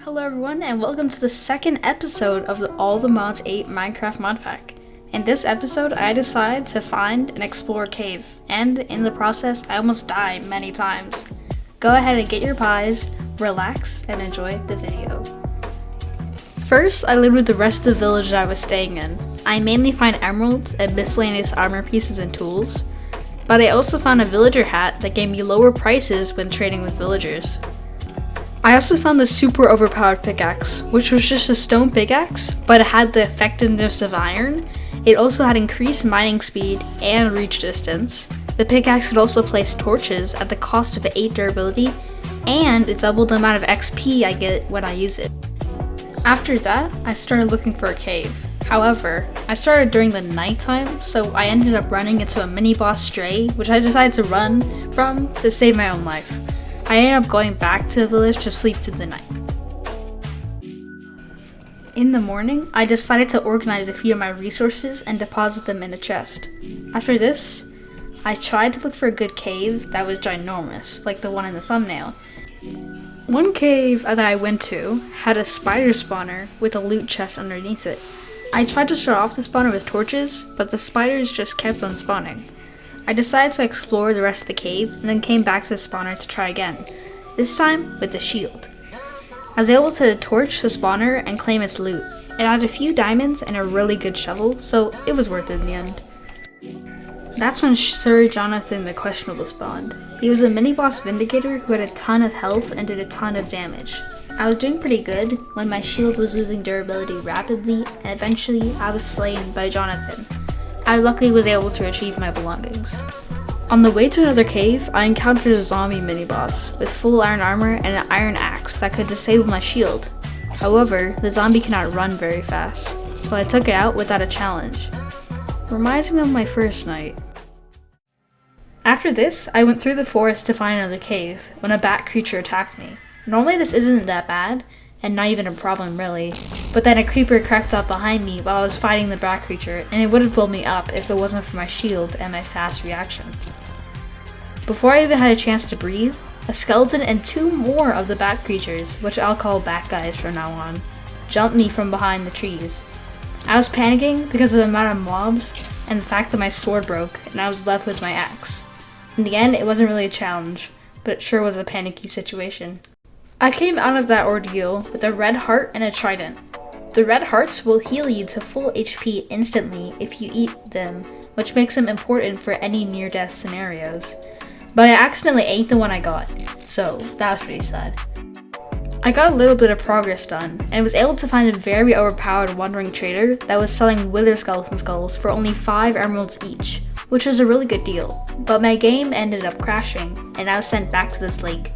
Hello everyone, and welcome to the second episode of the All the Mods 8 Minecraft mod pack. In this episode, I decided to find and explore a cave, and in the process, I almost died many times. Go ahead and get your pies, relax, and enjoy the video. First, I lived with the rest of the village that I was staying in. I mainly find emeralds and miscellaneous armor pieces and tools, but I also found a villager hat that gave me lower prices when trading with villagers. I also found the super overpowered pickaxe, which was just a stone pickaxe, but it had the effectiveness of iron. It also had increased mining speed and reach distance. The pickaxe could also place torches at the cost of 8 durability, and it doubled the amount of XP I get when I use it. After that, I started looking for a cave. However, I started during the nighttime, so I ended up running into a mini boss stray, which I decided to run from to save my own life. I ended up going back to the village to sleep through the night. In the morning, I decided to organize a few of my resources and deposit them in a chest. After this, I tried to look for a good cave that was ginormous, like the one in the thumbnail. One cave that I went to had a spider spawner with a loot chest underneath it. I tried to shut off the spawner with torches, but the spiders just kept on spawning. I decided to explore the rest of the cave and then came back to the spawner to try again, this time with the shield. I was able to torch the spawner and claim its loot. It had a few diamonds and a really good shovel, so it was worth it in the end. That's when Sir Jonathan the Questionable spawned. He was a mini-boss Vindicator who had a ton of health and did a ton of damage. I was doing pretty good when my shield was losing durability rapidly, and eventually I was slain by Jonathan. I luckily was able to retrieve my belongings. On the way to another cave, I encountered a zombie mini-boss with full iron armor and an iron axe that could disable my shield. However, the zombie cannot run very fast, so I took it out without a challenge. Reminds me of my first night. After this, I went through the forest to find another cave when a bat creature attacked me. Normally this isn't that bad, and not even a problem really, but then a creeper crept up behind me while I was fighting the bat creature, and it would have blown me up if it wasn't for my shield and my fast reactions. Before I even had a chance to breathe, a skeleton and 2 more of the bat creatures, which I'll call bat guys from now on, jumped me from behind the trees. I was panicking because of the amount of mobs and the fact that my sword broke and I was left with my axe. In the end, it wasn't really a challenge, but it sure was a panicky situation. I came out of that ordeal with a red heart and a trident. The red hearts will heal you to full HP instantly if you eat them, which makes them important for any near-death scenarios. But I accidentally ate the one I got, so that was pretty sad. I got a little bit of progress done, and was able to find a very overpowered wandering trader that was selling wither skeleton skulls for only 5 emeralds each, which was a really good deal. But my game ended up crashing, and I was sent back to this lake.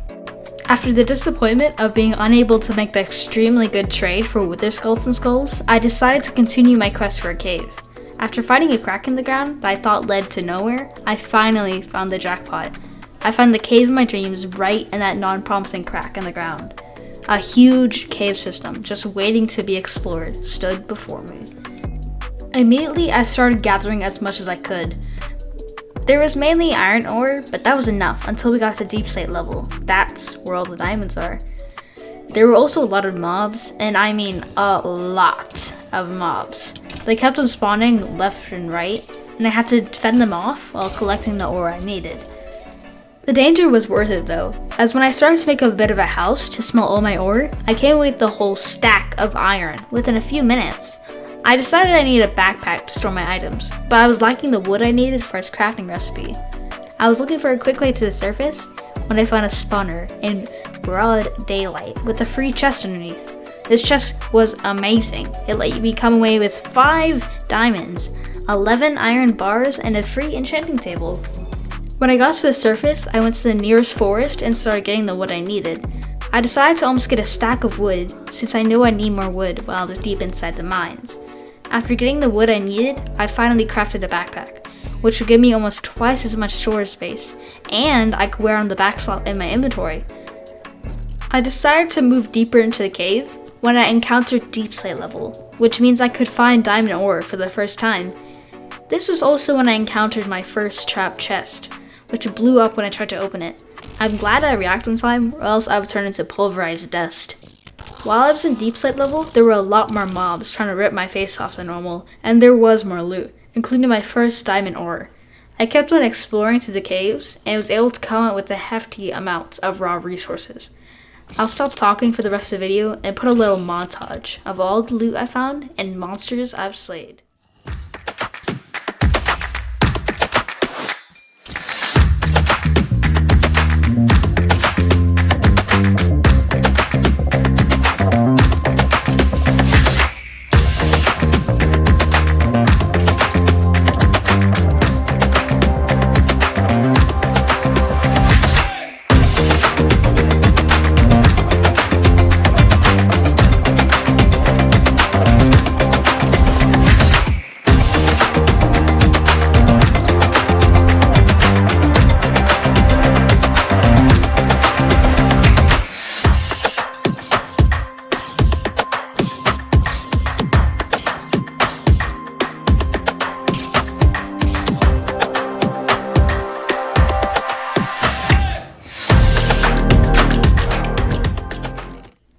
After the disappointment of being unable to make the extremely good trade for wither skeleton skulls, I decided to continue my quest for a cave. After finding a crack in the ground that I thought led to nowhere, I finally found the jackpot. I found the cave of my dreams right in that non-promising crack in the ground. A huge cave system, just waiting to be explored, stood before me. Immediately, I started gathering as much as I could. There was mainly iron ore, but that was enough until we got to deep slate level. That's where all the diamonds are. There were also a lot of mobs, and I mean a lot of mobs. They kept on spawning left and right, and I had to fend them off while collecting the ore I needed. The danger was worth it though, as when I started to make a bit of a house to smelt all my ore, I came away with the whole stack of iron within a few minutes. I decided I needed a backpack to store my items, but I was lacking the wood I needed for its crafting recipe. I was looking for a quick way to the surface when I found a spawner in broad daylight with a free chest underneath. This chest was amazing. It let me come away with 5 diamonds, 11 iron bars, and a free enchanting table. When I got to the surface, I went to the nearest forest and started getting the wood I needed. I decided to almost get a stack of wood since I knew I need more wood while I was deep inside the mines. After getting the wood I needed, I finally crafted a backpack, which would give me almost twice as much storage space, and I could wear on the back slot in my inventory. I decided to move deeper into the cave when I encountered deep slate level, which means I could find diamond ore for the first time. This was also when I encountered my first trap chest, which blew up when I tried to open it. I'm glad I reacted in time, or else I would turn into pulverized dust. While I was in deep slate level, there were a lot more mobs trying to rip my face off than normal, and there was more loot, including my first diamond ore. I kept on exploring through the caves, and was able to come up with a hefty amount of raw resources. I'll stop talking for the rest of the video and put a little montage of all the loot I found and monsters I've slayed.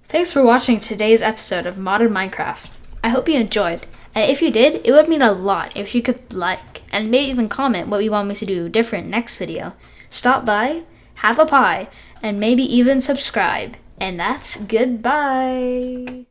Thanks for watching today's episode of Modern Minecraft. I hope you enjoyed, and if you did, it would mean a lot if you could like, and maybe even comment what you want me to do different next video. Stop by, have a pie, and maybe even subscribe. And that's goodbye.